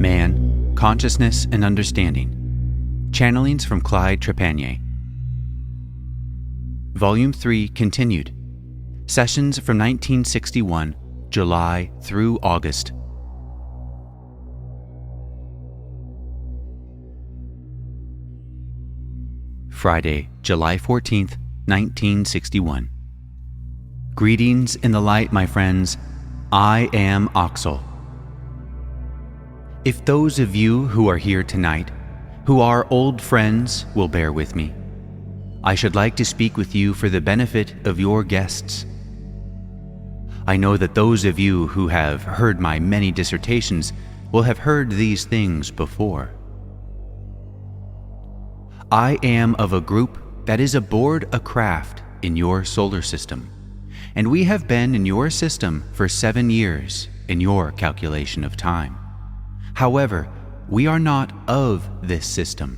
Man, Consciousness and Understanding. Channelings from Clyde Trepanier. Volume 3 continued. Sessions from 1961, July through August. Friday, July 14th, 1961. Greetings in the light, my friends. I am Oxel. If those of you who are here tonight, who are old friends, will bear with me, I should like to speak with you for the benefit of your guests. I know that those of you who have heard my many dissertations will have heard these things before. I am of a group that is aboard a craft in your solar system, and we have been in your system for 7 years in your calculation of time. However, we are not of this system.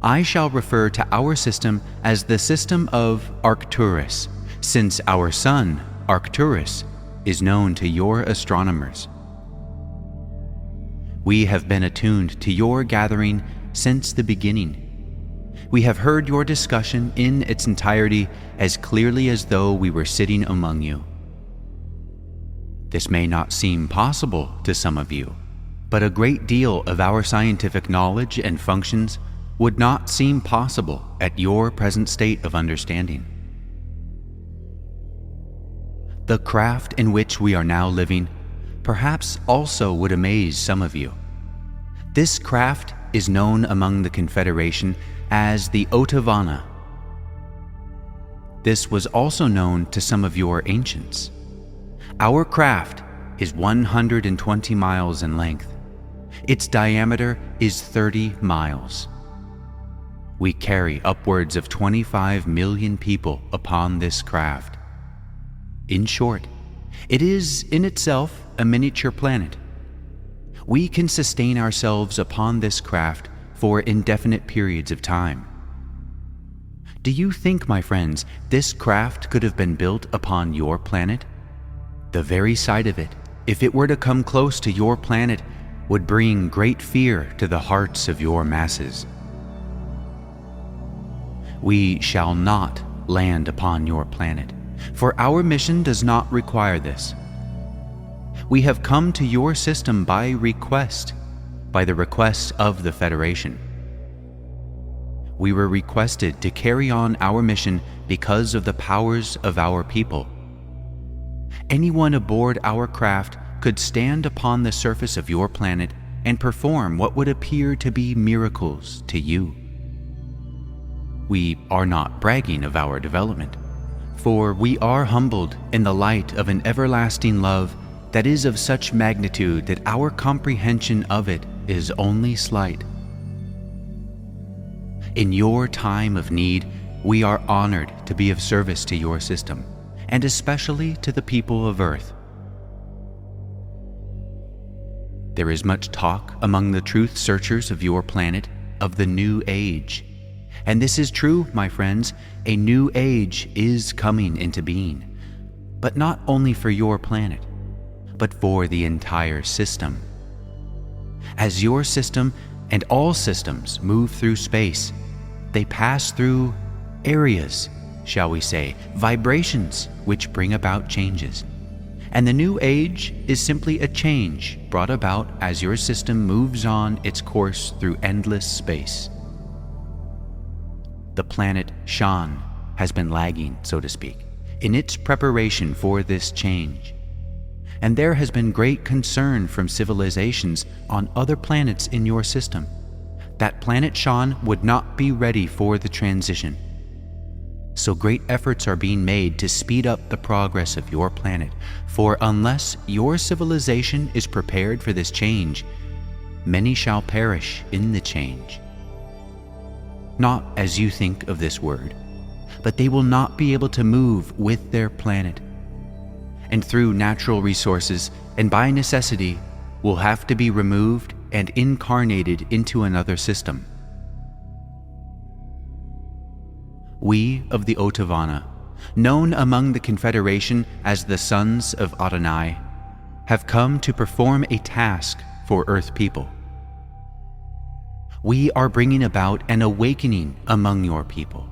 I shall refer to our system as the system of Arcturus, since our sun, Arcturus, is known to your astronomers. We have been attuned to your gathering since the beginning. We have heard your discussion in its entirety as clearly as though we were sitting among you. This may not seem possible to some of you, but a great deal of our scientific knowledge and functions would not seem possible at your present state of understanding. The craft in which we are now living perhaps also would amaze some of you. This craft is known among the Confederation as the Otavana. This was also known to some of your ancients. Our craft is 120 miles in length. Its diameter is 30 miles. We carry upwards of 25 million people upon this craft. In short, it is in itself a miniature planet. We can sustain ourselves upon this craft for indefinite periods of time. Do you think, my friends, this craft could have been built upon your planet? The very sight of it, if it were to come close to your planet, would bring great fear to the hearts of your masses. We shall not land upon your planet, for our mission does not require this. We have come to your system by request, by the request of the Federation. We were requested to carry on our mission because of the powers of our people. Anyone aboard our craft could stand upon the surface of your planet and perform what would appear to be miracles to you. We are not bragging of our development, for we are humbled in the light of an everlasting love that is of such magnitude that our comprehension of it is only slight. In your time of need, we are honored to be of service to your system, and especially to the people of Earth. There is much talk among the truth searchers of your planet of the New Age. And this is true, my friends. A new age is coming into being, but not only for your planet, but for the entire system. As your system and all systems move through space, they pass through areas, shall we say, vibrations which bring about changes. And the new age is simply a change brought about as your system moves on its course through endless space. The planet Shan has been lagging, so to speak, in its preparation for this change. And there has been great concern from civilizations on other planets in your system that planet Shan would not be ready for the transition. So great efforts are being made to speed up the progress of your planet, for unless your civilization is prepared for this change, many shall perish in the change. Not as you think of this word, but they will not be able to move with their planet, and through natural resources and by necessity will have to be removed and incarnated into another system. We of the Otavana, known among the Confederation as the Sons of Adonai, have come to perform a task for Earth people. We are bringing about an awakening among your people.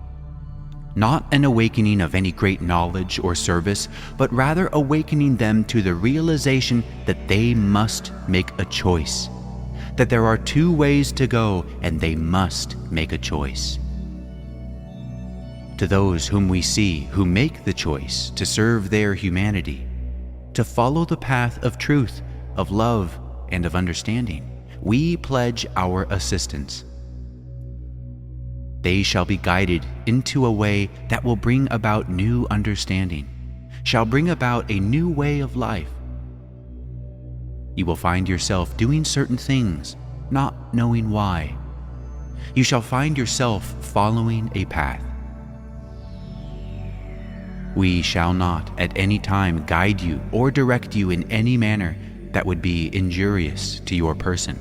Not an awakening of any great knowledge or service, but rather awakening them to the realization that they must make a choice, that there are two ways to go and they must make a choice. To those whom we see who make the choice to serve their humanity, to follow the path of truth, of love, and of understanding, we pledge our assistance. They shall be guided into a way that will bring about new understanding, shall bring about a new way of life. You will find yourself doing certain things, not knowing why. You shall find yourself following a path. We shall not at any time guide you or direct you in any manner that would be injurious to your person.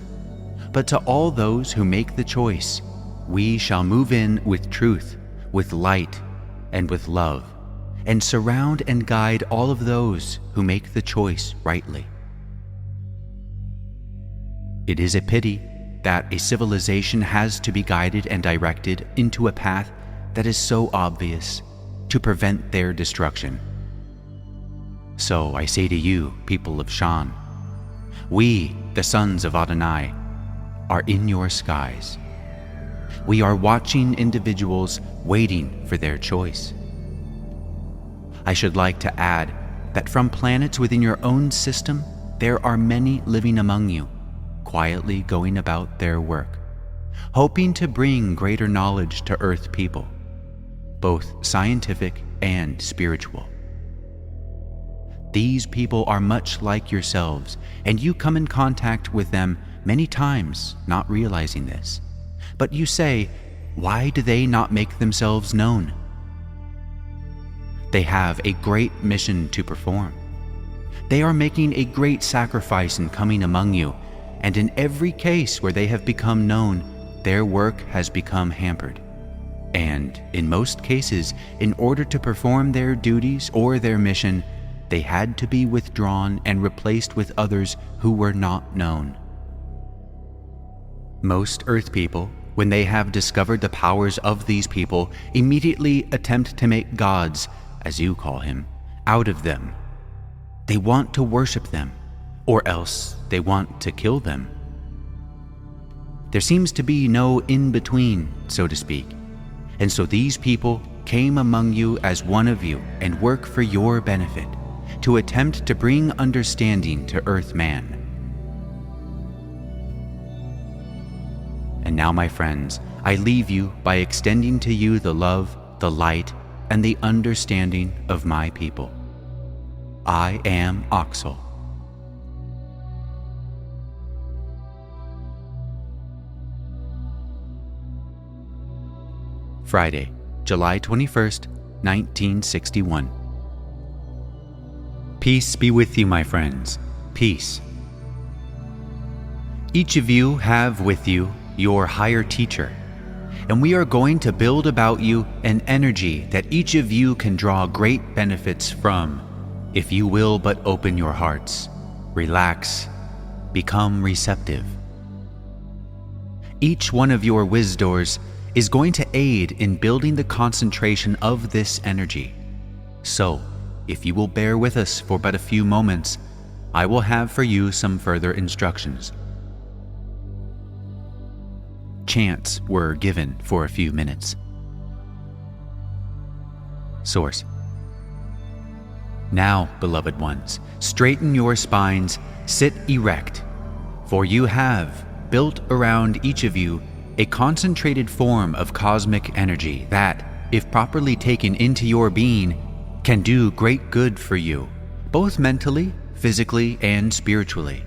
But to all those who make the choice, we shall move in with truth, with light, and with love, and surround and guide all of those who make the choice rightly. It is a pity that a civilization has to be guided and directed into a path that is so obvious to prevent their destruction. So I say to you, people of Shan, we, the sons of Adonai, are in your skies. We are watching individuals waiting for their choice. I should like to add that from planets within your own system, there are many living among you, quietly going about their work, hoping to bring greater knowledge to Earth people, both scientific and spiritual. These people are much like yourselves, and you come in contact with them many times, not realizing this. But you say, why do they not make themselves known? They have a great mission to perform. They are making a great sacrifice in coming among you, and in every case where they have become known, their work has become hampered. And in most cases, in order to perform their duties or their mission, they had to be withdrawn and replaced with others who were not known. Most Earth people, when they have discovered the powers of these people, immediately attempt to make gods, as you call him, out of them. They want to worship them, or else they want to kill them. There seems to be no in-between, so to speak, and so these people came among you as one of you and work for your benefit, to attempt to bring understanding to Earth man. And now, my friends, I leave you by extending to you the love, the light, and the understanding of my people. I am Oxel. Friday, July 21st, 1961. Peace be with you, my friends. Peace. Each of you have with you your higher teacher, and we are going to build about you an energy that each of you can draw great benefits from, if you will but open your hearts, relax, become receptive. Each one of your Wisdors is going to aid in building the concentration of this energy. So, if you will bear with us for but a few moments, I will have for you some further instructions. Chants were given for a few minutes. Source. Now, beloved ones, straighten your spines, sit erect, for you have built around each of you a concentrated form of cosmic energy that, if properly taken into your being, can do great good for you, both mentally, physically, and spiritually.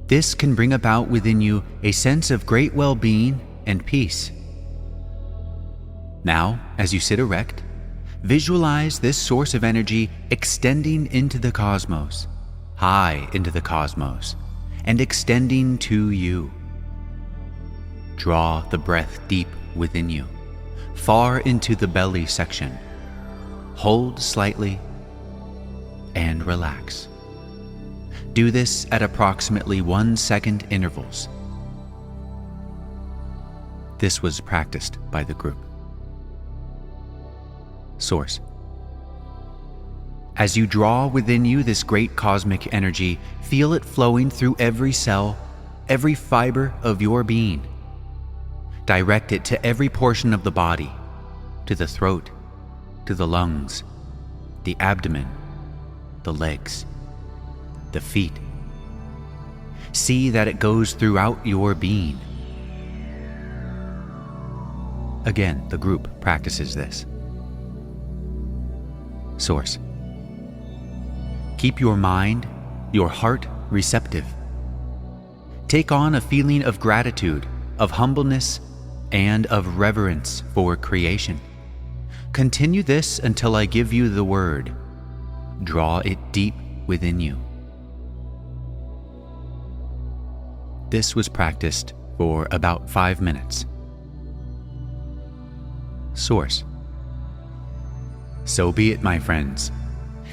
This can bring about within you a sense of great well-being and peace. Now, as you sit erect, visualize this source of energy extending into the cosmos, high into the cosmos, and extending to you. Draw the breath deep within you, far into the belly section. Hold slightly and relax. Do this at approximately 1-second intervals. This was practiced by the group. Source: as you draw within you this great cosmic energy, feel it flowing through every cell, every fiber of your being. Direct it to every portion of the body, to the throat, to the lungs, the abdomen, the legs, the feet. See that it goes throughout your being. Again, the group practices this. Source: keep your mind, your heart receptive. Take on a feeling of gratitude, of humbleness, and of reverence for creation. Continue this until I give you the word. Draw it deep within you. This was practiced for about 5 minutes. Source: so be it, my friends,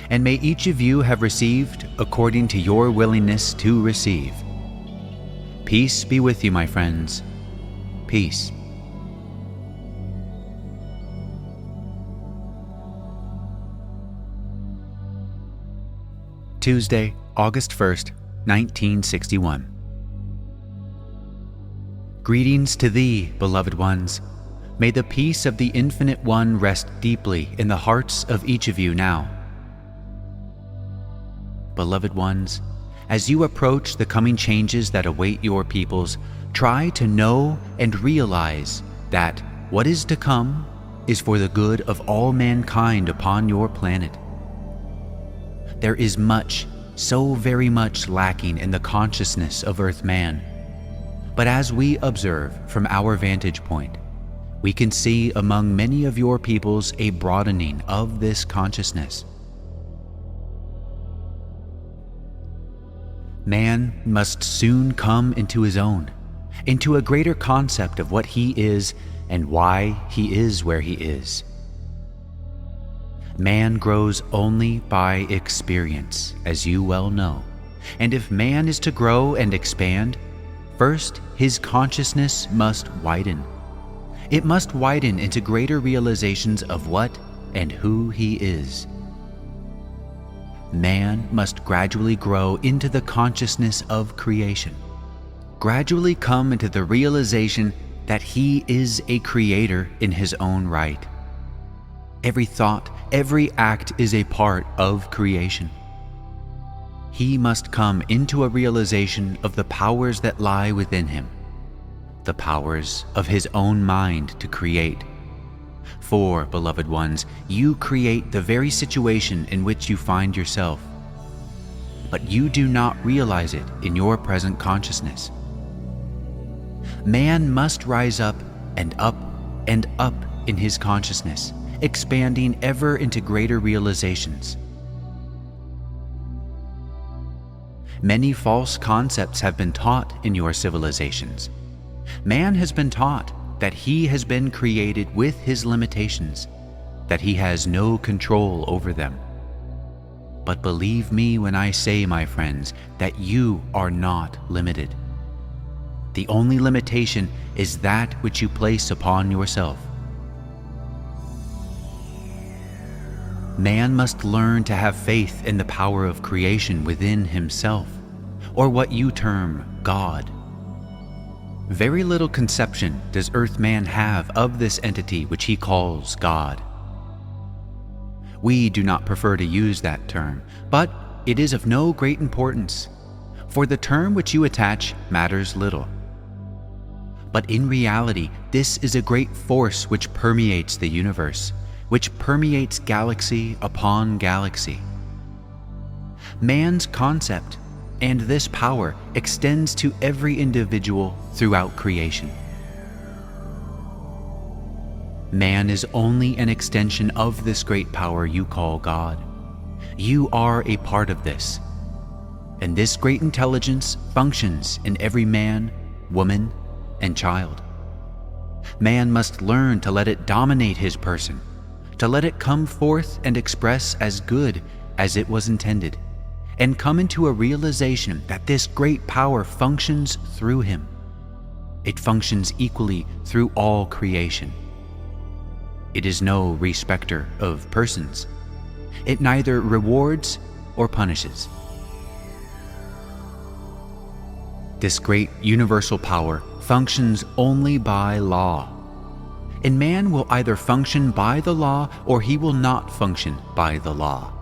and may each of you have received according to your willingness to receive. Peace be with you, my friends. Peace. Tuesday, August 1st, 1961. Greetings to thee, beloved ones. May the peace of the Infinite One rest deeply in the hearts of each of you now. Beloved ones, as you approach the coming changes that await your peoples, try to know and realize that what is to come is for the good of all mankind upon your planet. There is much, so very much lacking in the consciousness of Earth-man. But as we observe from our vantage point, we can see among many of your peoples a broadening of this consciousness. Man must soon come into his own, into a greater concept of what he is and why he is where he is. Man grows only by experience, as you well know, and if man is to grow and expand, first his consciousness must widen. It must widen into greater realizations of what and who he is. Man must gradually grow into the consciousness of creation, gradually come into the realization that he is a creator in his own right. Every thought, every act is a part of creation. He must come into a realization of the powers that lie within him, the powers of his own mind to create. For, beloved ones, you create the very situation in which you find yourself, but you do not realize it in your present consciousness. Man must rise up and up and up in his consciousness, expanding ever into greater realizations. Many false concepts have been taught in your civilizations. Man has been taught that he has been created with his limitations, that he has no control over them. But believe me when I say, my friends, that you are not limited. The only limitation is that which you place upon yourself. Man must learn to have faith in the power of creation within himself, or what you term God. Very little conception does Earth-man have of this entity which he calls God. We do not prefer to use that term, but it is of no great importance, for the term which you attach matters little. But in reality, this is a great force which permeates the universe, which permeates galaxy upon galaxy. Man's concept and this power extends to every individual throughout creation. Man is only an extension of this great power you call God. You are a part of this, and this great intelligence functions in every man, woman, and child. Man must learn to let it dominate his person, to let it come forth and express as good as it was intended, and come into a realization that this great power functions through him. It functions equally through all creation. It is no respecter of persons. It neither rewards or punishes. This great universal power functions only by law. And man will either function by the law or he will not function by the law.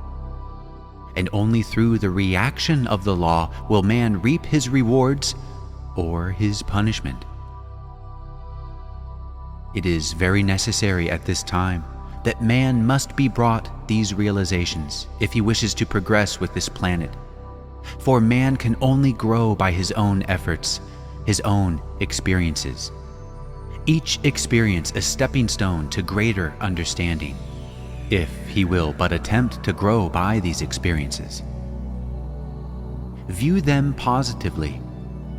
And only through the reaction of the law will man reap his rewards or his punishment. It is very necessary at this time that man must be brought these realizations if he wishes to progress with this planet. For man can only grow by his own efforts, his own experiences. Each experience a stepping stone to greater understanding, if he will but attempt to grow by these experiences. View them positively,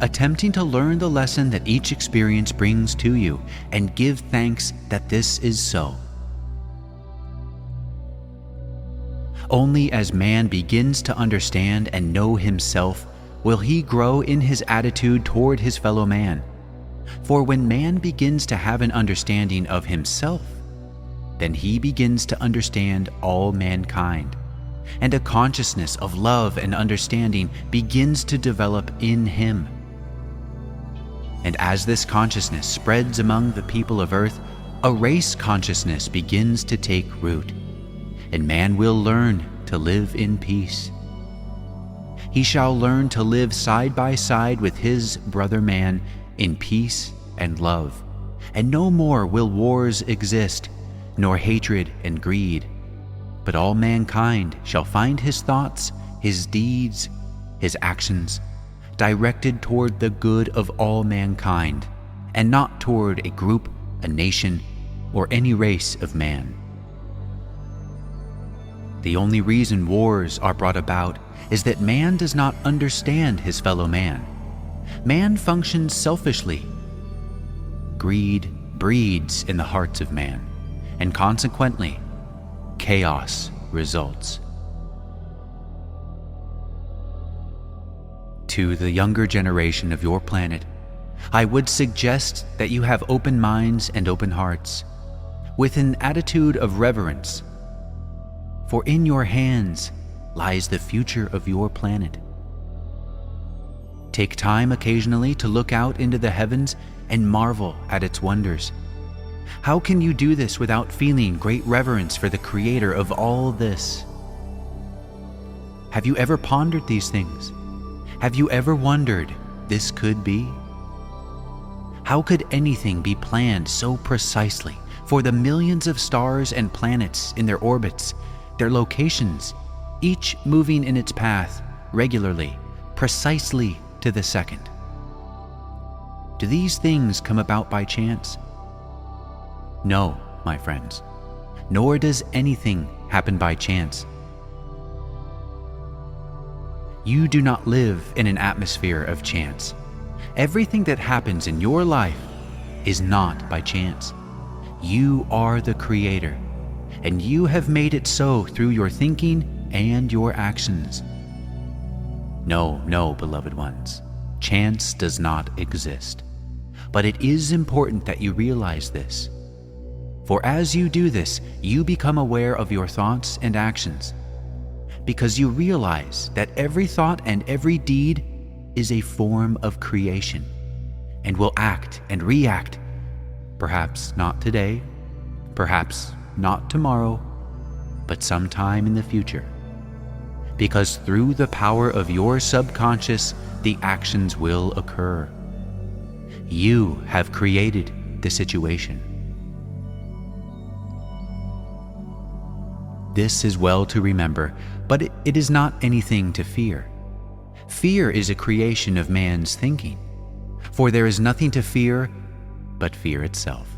attempting to learn the lesson that each experience brings to you, and give thanks that this is so. Only as man begins to understand and know himself will he grow in his attitude toward his fellow man. For when man begins to have an understanding of himself, then he begins to understand all mankind, and a consciousness of love and understanding begins to develop in him. And as this consciousness spreads among the people of earth, a race consciousness begins to take root, and man will learn to live in peace. He shall learn to live side by side with his brother man in peace and love, and no more will wars exist, nor hatred and greed, but all mankind shall find his thoughts, his deeds, his actions directed toward the good of all mankind, and not toward a group, a nation, or any race of man. The only reason wars are brought about is that man does not understand his fellow man. Man functions selfishly. Greed breeds in the hearts of man, and consequently, chaos results. To the younger generation of your planet, I would suggest that you have open minds and open hearts, with an attitude of reverence. For in your hands lies the future of your planet. Take time occasionally to look out into the heavens and marvel at its wonders. How can you do this without feeling great reverence for the Creator of all this? Have you ever pondered these things? Have you ever wondered, this could be? How could anything be planned so precisely for the millions of stars and planets in their orbits, their locations, each moving in its path regularly, precisely to the second? Do these things come about by chance? No, my friends, nor does anything happen by chance. You do not live in an atmosphere of chance. Everything that happens in your life is not by chance. You are the Creator, and you have made it so through your thinking and your actions. No, no, beloved ones, chance does not exist. But it is important that you realize this. For as you do this, you become aware of your thoughts and actions, because you realize that every thought and every deed is a form of creation, and will act and react, perhaps not today, perhaps not tomorrow, but sometime in the future. Because through the power of your subconscious, the actions will occur. You have created the situation. This is well to remember, but it is not anything to fear. Fear is a creation of man's thinking, for there is nothing to fear but fear itself.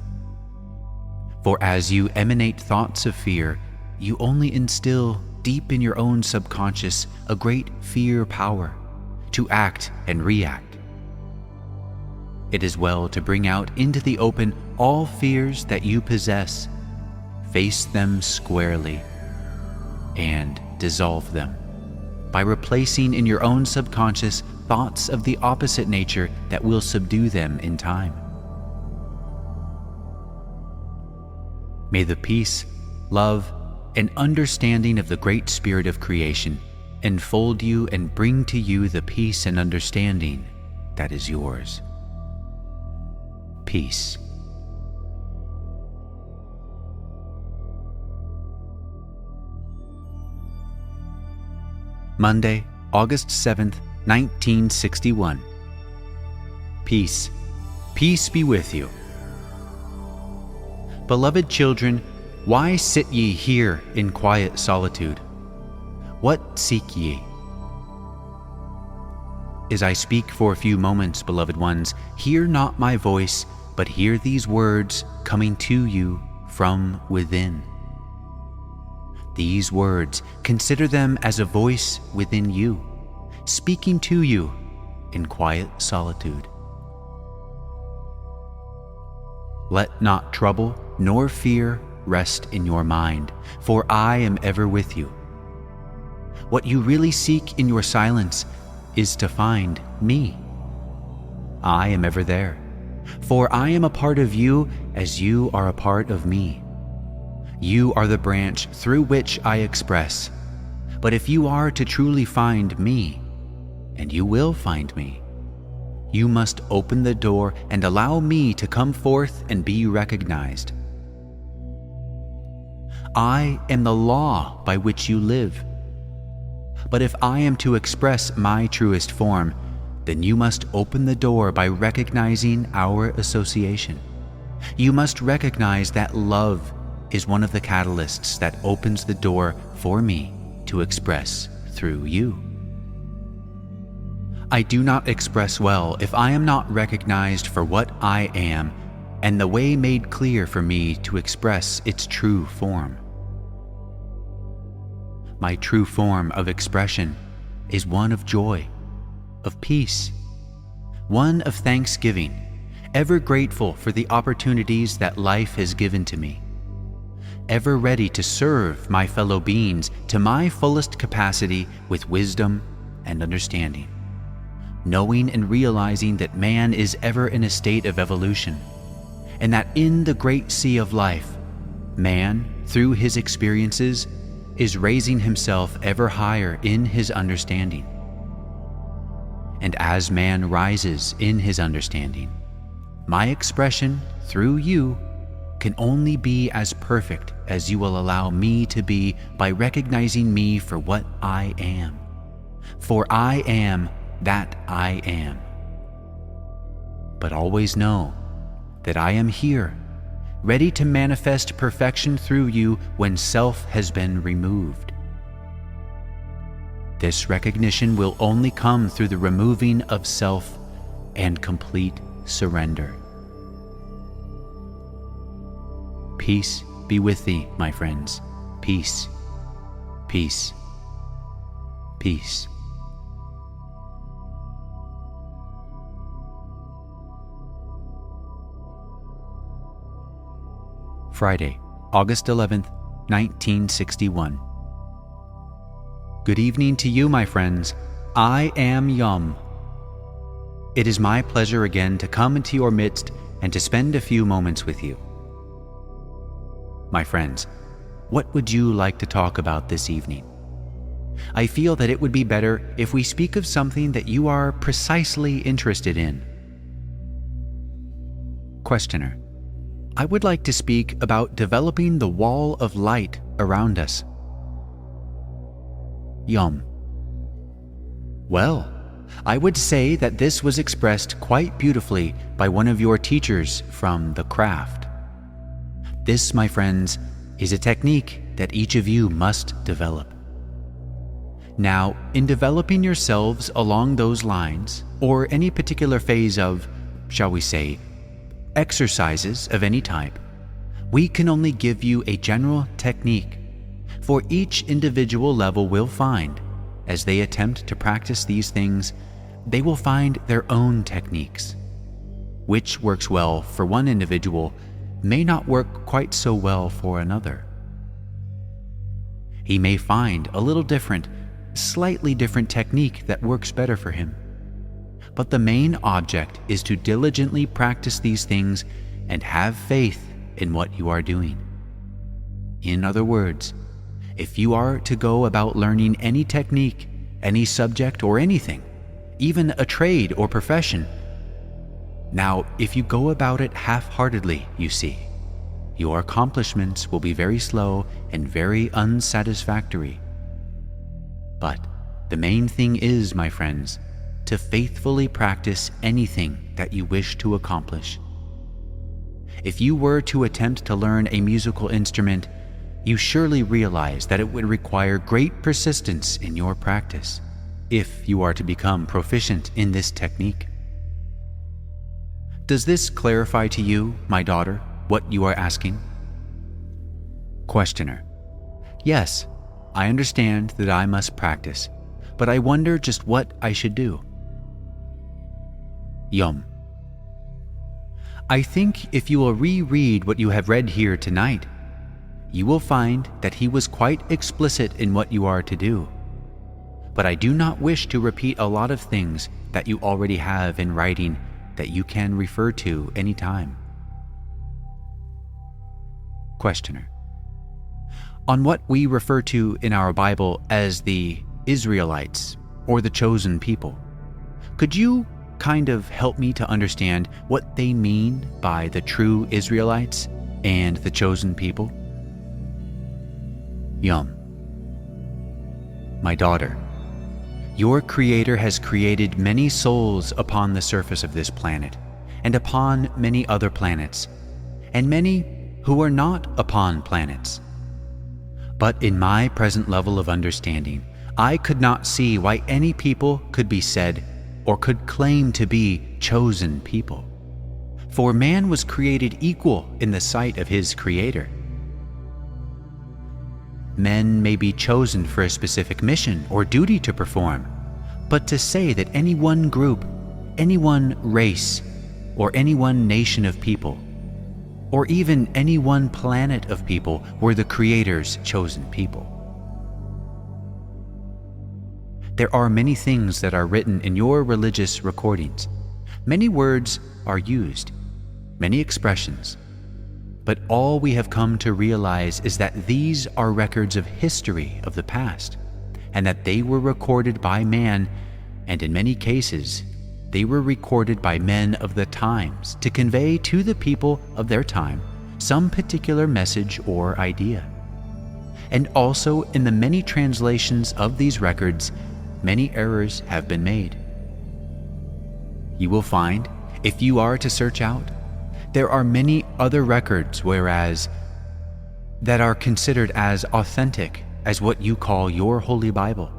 For as you emanate thoughts of fear, you only instill deep in your own subconscious a great fear power to act and react. It is well to bring out into the open all fears that you possess, face them squarely, and dissolve them, by replacing in your own subconscious thoughts of the opposite nature that will subdue them in time. May the peace, love, and understanding of the Great Spirit of creation enfold you and bring to you the peace and understanding that is yours. Peace. Monday, August 7th, 1961. Peace. Peace be with you. Beloved children, why sit ye here in quiet solitude? What seek ye? As I speak for a few moments, beloved ones, hear not my voice, but hear these words coming to you from within. These words, consider them as a voice within you, speaking to you in quiet solitude. Let not trouble nor fear rest in your mind, for I am ever with you. What you really seek in your silence is to find me. I am ever there, for I am a part of you as you are a part of me. You are the branch through which I express. But if you are to truly find me, and you will find me, you must open the door and allow me to come forth and be recognized. I am the law by which you live. But if I am to express my truest form, then you must open the door by recognizing our association. You must recognize that love is one of the catalysts that opens the door for me to express through you. I do not express well if I am not recognized for what I am and the way made clear for me to express its true form. My true form of expression is one of joy, of peace, one of thanksgiving, ever grateful for the opportunities that life has given to me, ever ready to serve my fellow beings to my fullest capacity with wisdom and understanding, knowing and realizing that man is ever in a state of evolution, and that in the great sea of life, man, through his experiences, is raising himself ever higher in his understanding. And as man rises in his understanding, my expression through you can only be as perfect as you will allow me to be by recognizing me for what I am. For I am that I am. But always know that I am here, ready to manifest perfection through you when self has been removed. This recognition will only come through the removing of self and complete surrender. Peace be with thee, my friends. Peace, peace, peace. Friday, August 11th, 1961. Good evening to you, my friends. I am Yum. It is my pleasure again to come into your midst and to spend a few moments with you. My friends, what would you like to talk about this evening? I feel that it would be better if we speak of something that you are precisely interested in. Questioner: I would like to speak about developing the wall of light around us. Yum: Well, I would say that this was expressed quite beautifully by one of your teachers from the craft. This, my friends, is a technique that each of you must develop. Now, in developing yourselves along those lines, or any particular phase of, shall we say, exercises of any type, we can only give you a general technique, for each individual level will find, as they attempt to practice these things, they will find their own techniques. Which works well for one individual may not work quite so well for another. He may find a little different slightly different technique that works better for him. But the main object is to diligently practice these things and have faith in what you are doing. In other words, if you are to go about learning any technique, any subject or anything, even a trade or profession, now if you go about it half-heartedly, you see, your accomplishments will be very slow and very unsatisfactory. But the main thing is, my friends, to faithfully practice anything that you wish to accomplish. If you were to attempt to learn a musical instrument, you surely realize that it would require great persistence in your practice if you are to become proficient in this technique. Does this clarify to you, my daughter, what you are asking? Questioner: Yes, I understand that I must practice, but I wonder just what I should do. Yum: I think if you will reread what you have read here tonight, you will find that he was quite explicit in what you are to do. But I do not wish to repeat a lot of things that you already have in writing that you can refer to any time. Questioner: On what we refer to in our Bible as the Israelites or the chosen people, could you kind of help me to understand what they mean by the true Israelites and the chosen people? Yum: My daughter, your Creator has created many souls upon the surface of this planet and upon many other planets, and many who are not upon planets. But in my present level of understanding, I could not see why any people could be said or could claim to be chosen people. For man was created equal in the sight of his Creator. Men may be chosen for a specific mission or duty to perform, but to say that any one group, any one race, or any one nation of people, or even any one planet of people were the Creator's chosen people. There are many things that are written in your religious recordings. Many words are used, many expressions. But all we have come to realize is that these are records of history of the past, and that they were recorded by man, and in many cases, they were recorded by men of the times to convey to the people of their time some particular message or idea. And also in the many translations of these records, many errors have been made. You will find, if you are to search out, there are many other records that are considered as authentic as what you call your Holy Bible.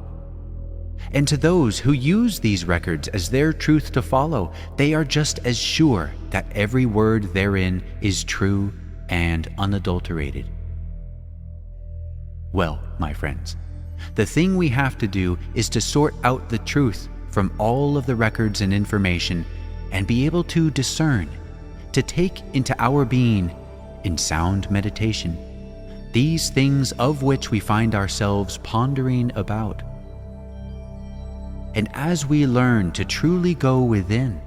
And to those who use these records as their truth to follow, they are just as sure that every word therein is true and unadulterated. Well, my friends, the thing we have to do is to sort out the truth from all of the records and information and be able to discern, to take into our being, in sound meditation, these things of which we find ourselves pondering about. And as we learn to truly go within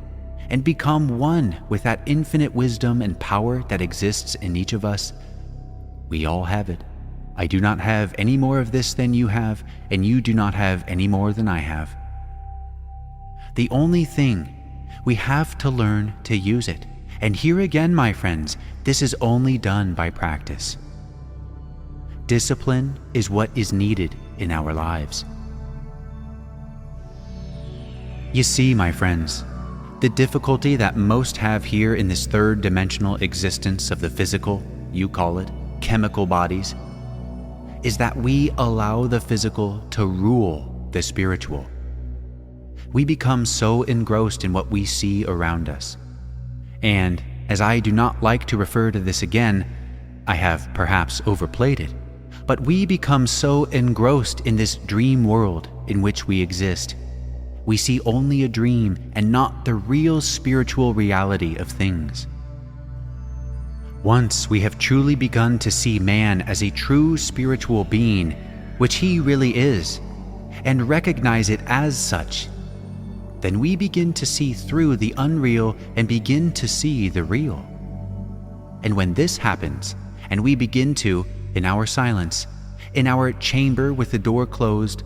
and become one with that infinite wisdom and power that exists in each of us, we all have it. I do not have any more of this than you have, and you do not have any more than I have. The only thing, we have to learn to use it. And here again, my friends, this is only done by practice. Discipline is what is needed in our lives. You see, my friends, the difficulty that most have here in this third dimensional existence of the physical, you call it, chemical bodies, is that we allow the physical to rule the spiritual. We become so engrossed in what we see around us. And as I do not like to refer to this again, I have perhaps overplayed it, but we become so engrossed in this dream world in which we exist. We see only a dream and not the real spiritual reality of things. Once we have truly begun to see man as a true spiritual being, which he really is, and recognize it as such, then we begin to see through the unreal and begin to see the real. And when this happens, and we begin to, in our silence, in our chamber with the door closed,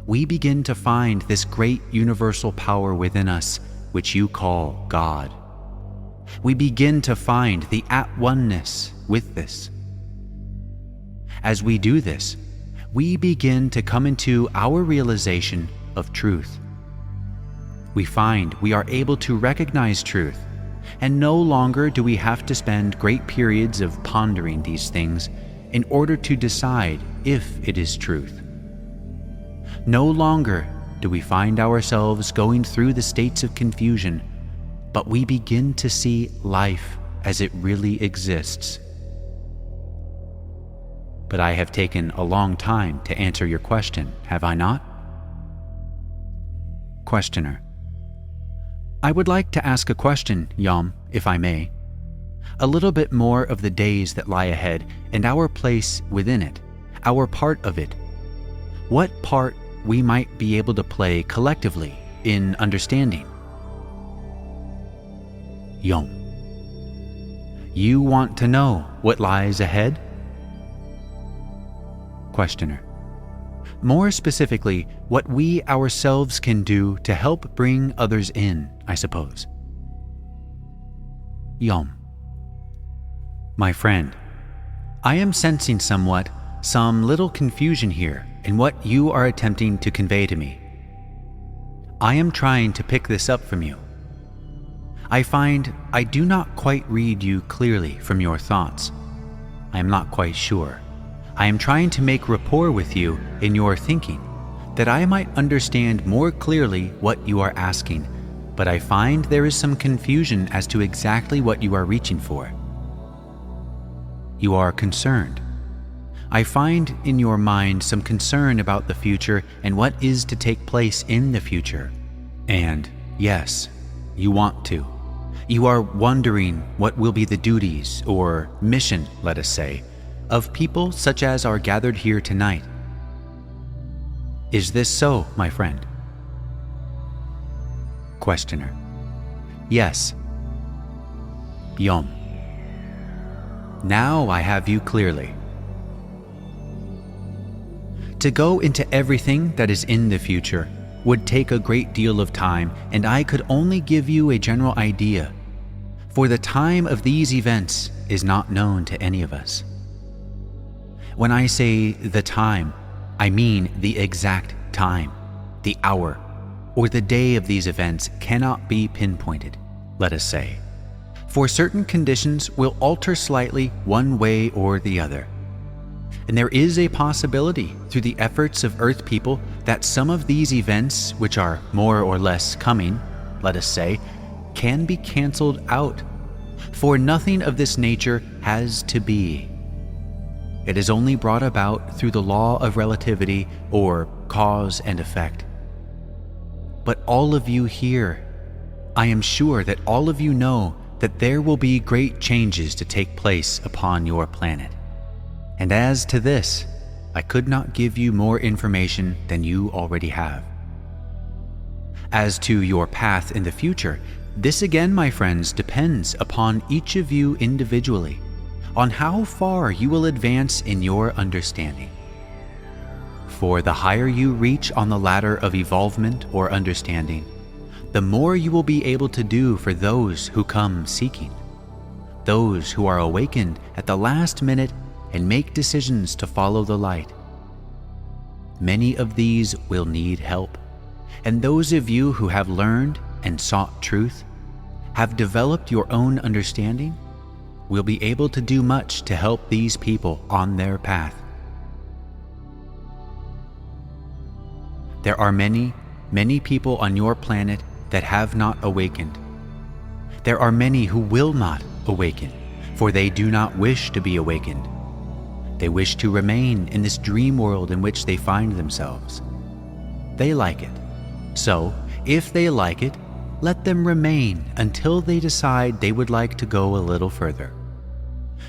we begin to find this great universal power within us, which you call God. We begin to find the at-oneness with this. As we do this, we begin to come into our realization of truth. We find we are able to recognize truth, and no longer do we have to spend great periods of pondering these things in order to decide if it is truth. No longer do we find ourselves going through the states of confusion, but we begin to see life as it really exists. But I have taken a long time to answer your question, have I not? Questioner: I would like to ask a question, Yom, if I may. A little bit more of the days that lie ahead and our place within it, our part of it. What part we might be able to play collectively in understanding? Yom: You want to know what lies ahead? Questioner: More specifically, what we ourselves can do to help bring others in, I suppose. Yom: My friend, I am sensing some little confusion here in what you are attempting to convey to me. I am trying to pick this up from you. I find I do not quite read you clearly from your thoughts. I am not quite sure. I am trying to make rapport with you in your thinking, that I might understand more clearly what you are asking, but I find there is some confusion as to exactly what you are reaching for. You are concerned. I find in your mind some concern about the future and what is to take place in the future. And yes, you want to. You are wondering what will be the duties or mission, let us say, of people such as are gathered here tonight. Is this so, my friend? Questioner: Yes. Yom: Now I have you clearly. To go into everything that is in the future would take a great deal of time, and I could only give you a general idea, for the time of these events is not known to any of us. When I say the time, I mean the exact time, the hour, or the day of these events cannot be pinpointed, let us say, for certain conditions will alter slightly one way or the other. And there is a possibility through the efforts of Earth people that some of these events, which are more or less coming, let us say, can be canceled out, for nothing of this nature has to be. It is only brought about through the law of relativity or cause and effect. But all of you here, I am sure that all of you know that there will be great changes to take place upon your planet. And as to this, I could not give you more information than you already have. As to your path in the future, this again, my friends, depends upon each of you individually, on how far you will advance in your understanding. For the higher you reach on the ladder of evolvement or understanding, the more you will be able to do for those who come seeking, those who are awakened at the last minute and make decisions to follow the light. Many of these will need help, and those of you who have learned and sought truth, have developed your own understanding, will be able to do much to help these people on their path. There are many, many people on your planet that have not awakened. There are many who will not awaken, for they do not wish to be awakened. They wish to remain in this dream world in which they find themselves. They like it. So, if they like it, let them remain until they decide they would like to go a little further.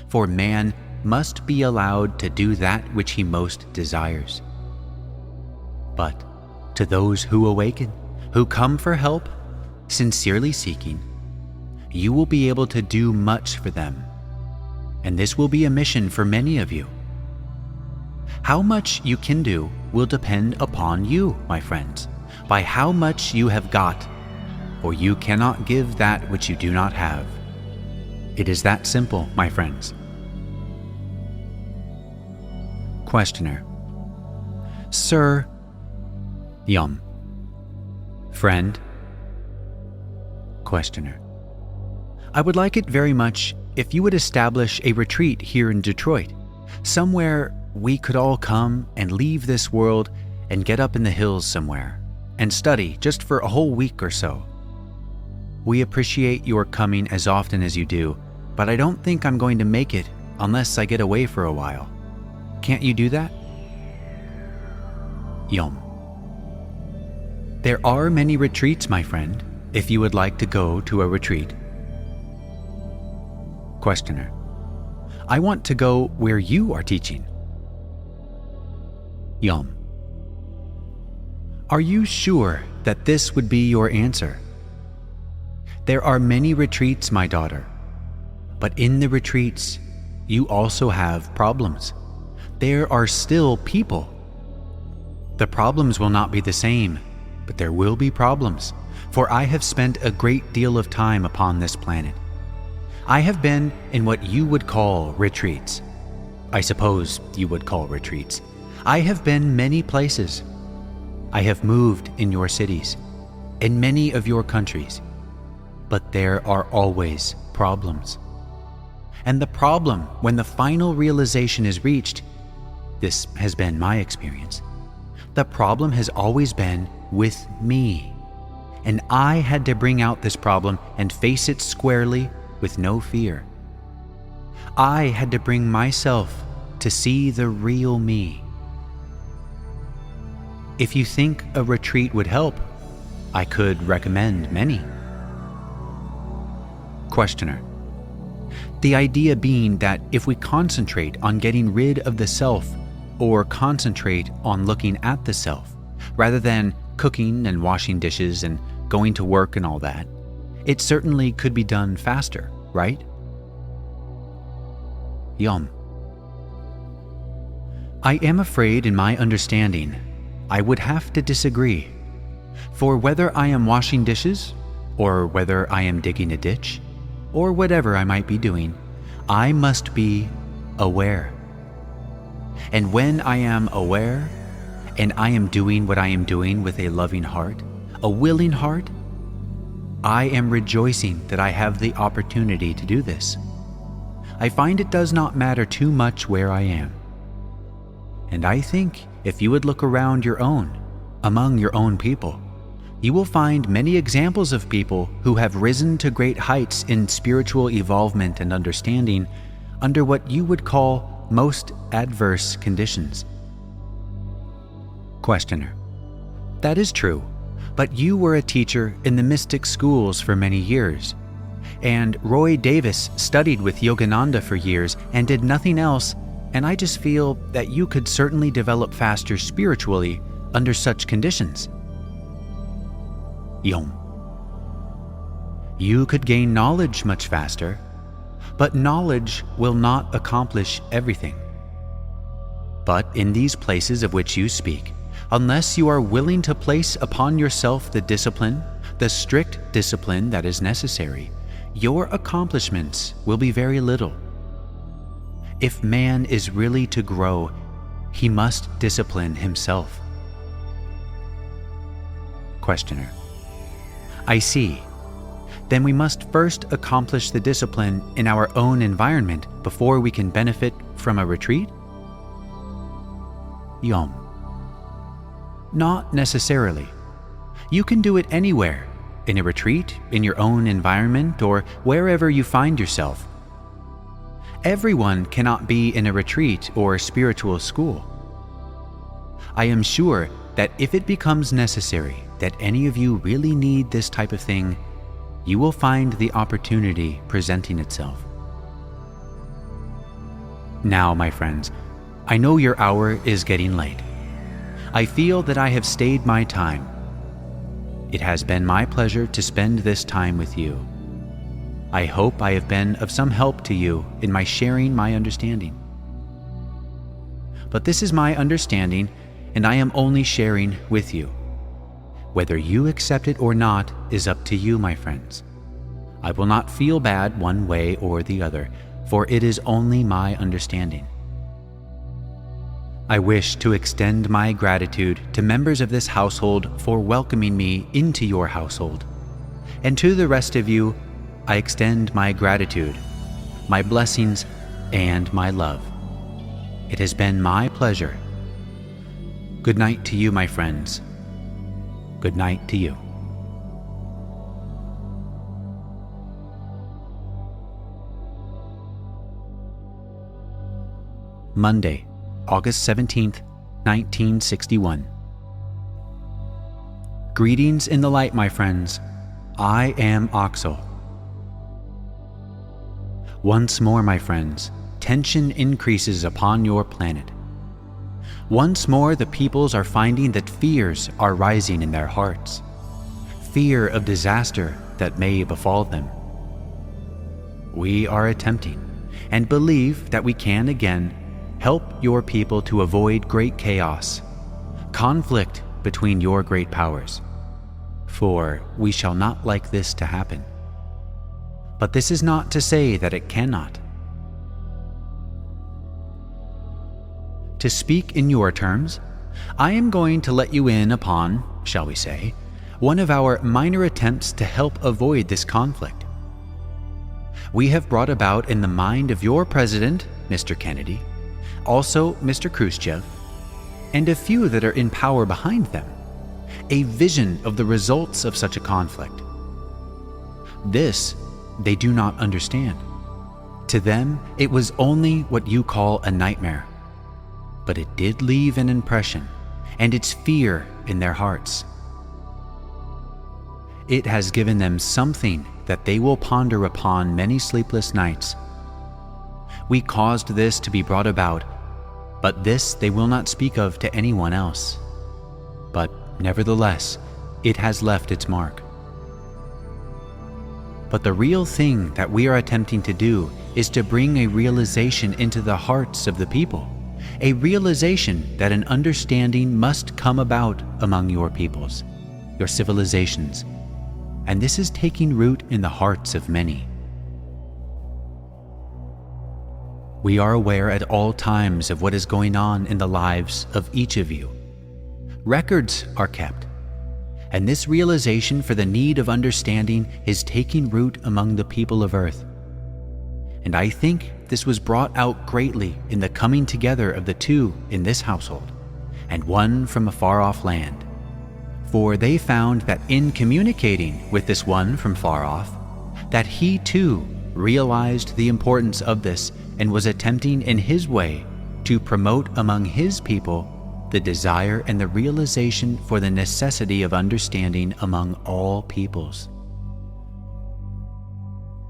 For man must be allowed to do that which he most desires. But To those who awaken, who come for help, sincerely seeking, you will be able to do much for them. And this will be a mission for many of you. How much you can do will depend upon you, my friends, by how much you have got, for you cannot give that which you do not have. It is that simple, my friends. Questioner. Sir. Yum. Friend. Questioner. I would like it very much if you would establish a retreat here in Detroit, somewhere we could all come and leave this world and get up in the hills somewhere and study just for a whole week or so. We appreciate your coming as often as you do, but I don't think I'm going to make it unless I get away for a while. Can't you do that? Yom. There are many retreats, my friend, if you would like to go to a retreat. Questioner. I want to go where you are teaching. Yom. Are you sure that this would be your answer? There are many retreats, my daughter, but in the retreats, you also have problems. There are still people. The problems will not be the same, but there will be problems, for I have spent a great deal of time upon this planet. I have been in what you would call retreats. I suppose you would call retreats. I have been many places. I have moved in your cities, in many of your countries, but there are always problems. And the problem, when the final realization is reached, this has been my experience, the problem has always been with me. And I had to bring out this problem and face it squarely with no fear. I had to bring myself to see the real me. If you think a retreat would help, I could recommend many. Questioner. The idea being that if we concentrate on getting rid of the self, or concentrate on looking at the self, rather than cooking and washing dishes and going to work and all that, it certainly could be done faster, right? Yom. I am afraid in my understanding, I would have to disagree. For whether I am washing dishes, or whether I am digging a ditch, or whatever I might be doing, I must be aware. And when I am aware, and I am doing what I am doing with a loving heart, a willing heart, I am rejoicing that I have the opportunity to do this. I find it does not matter too much where I am. And I think if you would look around among your own people, you will find many examples of people who have risen to great heights in spiritual evolvement and understanding under what you would call most adverse conditions. Questioner. That is true, but you were a teacher in the mystic schools for many years, and Roy Davis studied with Yogananda for years and did nothing else, and I just feel that you could certainly develop faster spiritually under such conditions. Yom. You could gain knowledge much faster, but knowledge will not accomplish everything. But in these places of which you speak, unless you are willing to place upon yourself the discipline, the strict discipline that is necessary, your accomplishments will be very little. If man is really to grow, he must discipline himself. Questioner. I see. Then we must first accomplish the discipline in our own environment before we can benefit from a retreat? Yom. Not necessarily. You can do it anywhere, in a retreat, in your own environment, or wherever you find yourself. Everyone cannot be in a retreat or spiritual school. I am sure that if it becomes necessary that any of you really need this type of thing, you will find the opportunity presenting itself. Now, my friends, I know your hour is getting late. I feel that I have stayed my time. It has been my pleasure to spend this time with you. I hope I have been of some help to you in my sharing my understanding. But this is my understanding, and I am only sharing with you. Whether you accept it or not is up to you, my friends. I will not feel bad one way or the other, for it is only my understanding. I wish to extend my gratitude to members of this household for welcoming me into your household. And to the rest of you, I extend my gratitude, my blessings, and my love. It has been my pleasure. Good night to you, my friends. Good night to you. Monday, August 17th, 1961. Greetings in the light, my friends. I am Oxel. Once more, my friends, tension increases upon your planet. Once more, the peoples are finding that fears are rising in their hearts. Fear of disaster that may befall them. We are attempting, and believe that we can again, help your people to avoid great chaos, conflict between your great powers. For we shall not like this to happen. But this is not to say that it cannot. To speak in your terms, I am going to let you in upon, shall we say, one of our minor attempts to help avoid this conflict. We have brought about in the mind of your president, Mr. Kennedy, also Mr. Khrushchev, and a few that are in power behind them, a vision of the results of such a conflict. This they do not understand. To them, it was only what you call a nightmare. But it did leave an impression, and its fear in their hearts. It has given them something that they will ponder upon many sleepless nights. We caused this to be brought about, but this they will not speak of to anyone else. But nevertheless, it has left its mark. But the real thing that we are attempting to do is to bring a realization into the hearts of the people, a realization that an understanding must come about among your peoples, your civilizations, and this is taking root in the hearts of many. We are aware at all times of what is going on in the lives of each of you. Records are kept, and this realization for the need of understanding is taking root among the people of Earth. And I think this was brought out greatly in the coming together of the two in this household, and one from a far-off land. For they found that in communicating with this one from far off, that he too realized the importance of this and was attempting in his way to promote among his people the desire and the realization for the necessity of understanding among all peoples.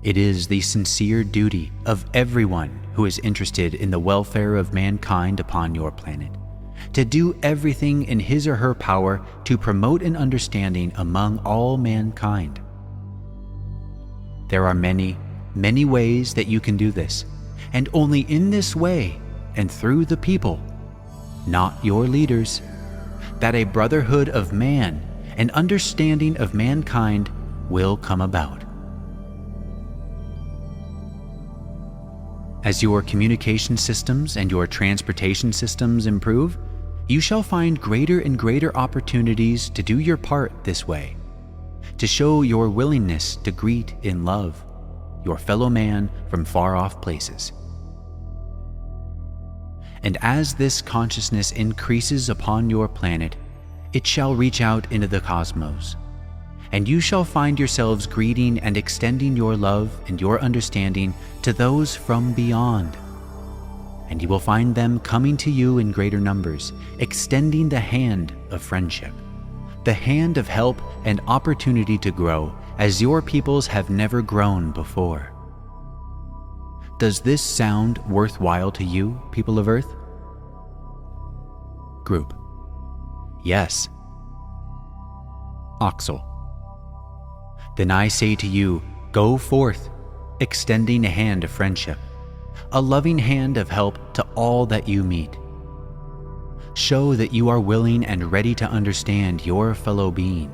It is the sincere duty of everyone who is interested in the welfare of mankind upon your planet to do everything in his or her power to promote an understanding among all mankind. There are many, many ways that you can do this, and only in this way and through the people, not your leaders, that a brotherhood of man, an understanding of mankind will come about. As your communication systems and your transportation systems improve, you shall find greater and greater opportunities to do your part this way, to show your willingness to greet in love your fellow man from far-off places. And as this consciousness increases upon your planet, it shall reach out into the cosmos, and you shall find yourselves greeting and extending your love and your understanding to those from beyond. And you will find them coming to you in greater numbers, extending the hand of friendship, the hand of help and opportunity to grow as your peoples have never grown before. Does this sound worthwhile to you, people of Earth? Group. yes. Oxel. Then I say to you, go forth, extending a hand of friendship, a loving hand of help to all that you meet. Show that you are willing and ready to understand your fellow being.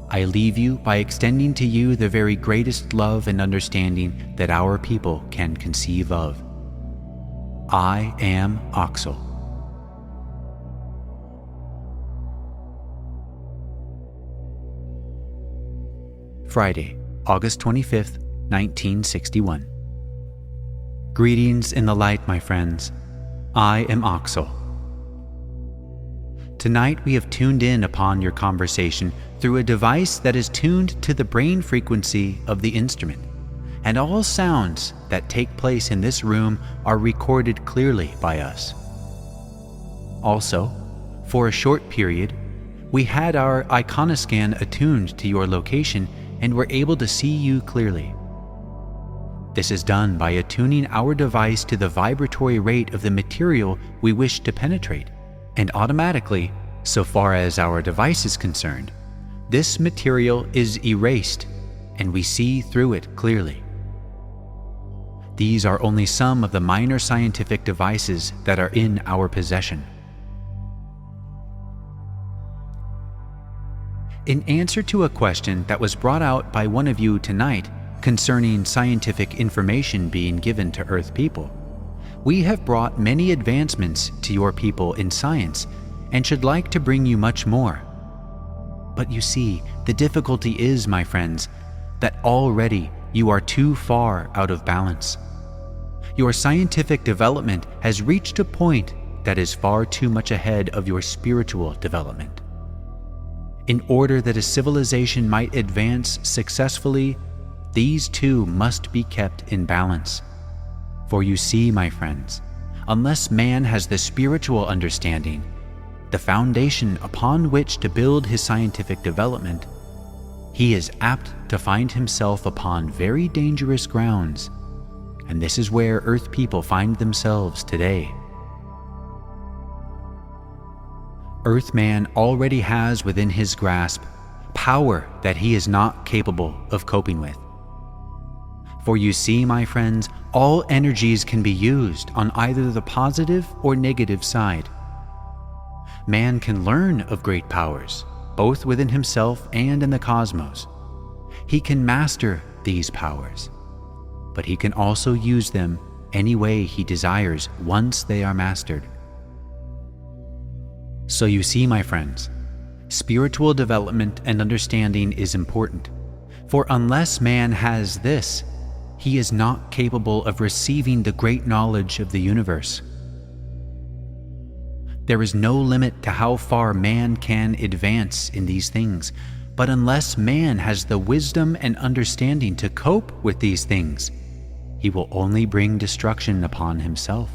I leave you by extending to you the very greatest love and understanding that our people can conceive of. I am Oxel. Friday, August 25th, 1961. Greetings in the light, my friends. I am Oxel. Tonight we have tuned in upon your conversation through a device that is tuned to the brain frequency of the instrument, and all sounds that take place in this room are recorded clearly by us. Also, for a short period, we had our iconoscan attuned to your location and were able to see you clearly. This is done by attuning our device to the vibratory rate of the material we wish to penetrate, and automatically, so far as our device is concerned, this material is erased and we see through it clearly. These are only some of the minor scientific devices that are in our possession. In answer to a question that was brought out by one of you tonight concerning scientific information being given to Earth people, we have brought many advancements to your people in science and should like to bring you much more. But you see, the difficulty is, my friends, that already you are too far out of balance. Your scientific development has reached a point that is far too much ahead of your spiritual development. In order that a civilization might advance successfully, these two must be kept in balance. For you see, my friends, unless man has the spiritual understanding, the foundation upon which to build his scientific development, he is apt to find himself upon very dangerous grounds, and this is where Earth people find themselves today. Earthman already has within his grasp power that he is not capable of coping with. For you see, my friends, all energies can be used on either the positive or negative side. Man can learn of great powers, both within himself and in the cosmos. He can master these powers, but he can also use them any way he desires once they are mastered. So you see, my friends, spiritual development and understanding is important, for unless man has this, he is not capable of receiving the great knowledge of the universe. There is no limit to how far man can advance in these things, but unless man has the wisdom and understanding to cope with these things, he will only bring destruction upon himself.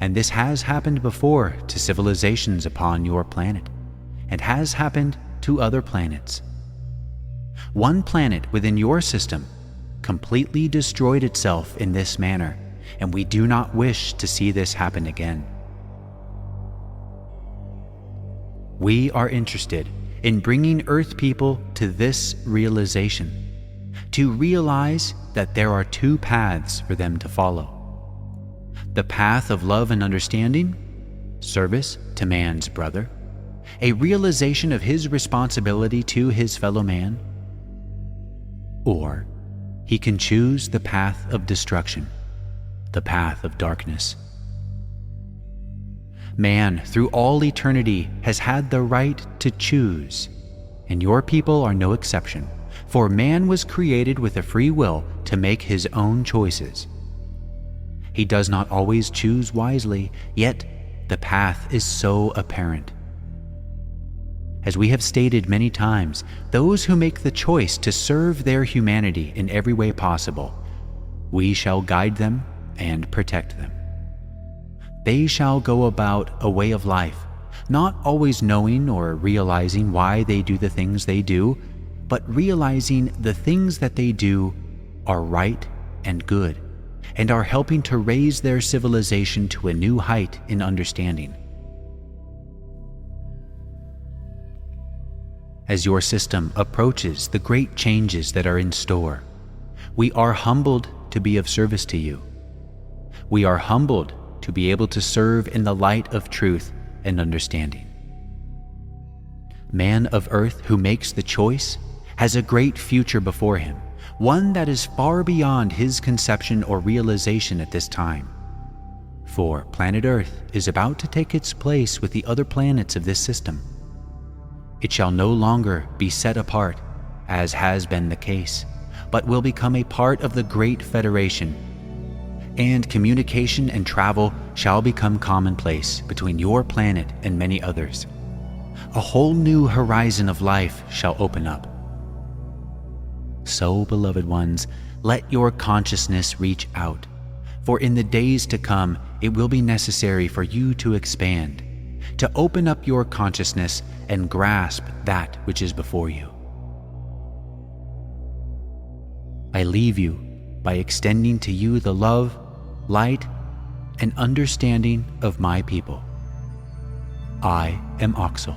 And this has happened before to civilizations upon your planet, and has happened to other planets. One planet within your system completely destroyed itself in this manner, and we do not wish to see this happen again. We are interested in bringing Earth people to this realization, to realize that there are two paths for them to follow. The path of love and understanding, service to man's brother, a realization of his responsibility to his fellow man, or he can choose the path of destruction, the path of darkness. Man, through all eternity, has had the right to choose, and your people are no exception, for man was created with a free will to make his own choices. He does not always choose wisely, yet the path is so apparent. As we have stated many times, those who make the choice to serve their humanity in every way possible, we shall guide them and protect them. They shall go about a way of life, not always knowing or realizing why they do the things they do, but realizing the things that they do are right and good, and are helping to raise their civilization to a new height in understanding. as your system approaches the great changes that are in store. We are humbled to be of service to you. We are humbled to be able to serve in the light of truth and understanding. Man of earth who makes the choice has a great future before him, one that is far beyond his conception or realization at this time. For planet Earth is about to take its place with the other planets of this system. It shall no longer be set apart, as has been the case, but will become a part of the Great Federation, and communication and travel shall become commonplace between your planet and many others. A whole new horizon of life shall open up. So, beloved ones, let your consciousness reach out, for in the days to come it will be necessary for you to expand, to open up your consciousness and grasp that which is before you. I leave you by extending to you the love, light, and understanding of my people. I am Oxel.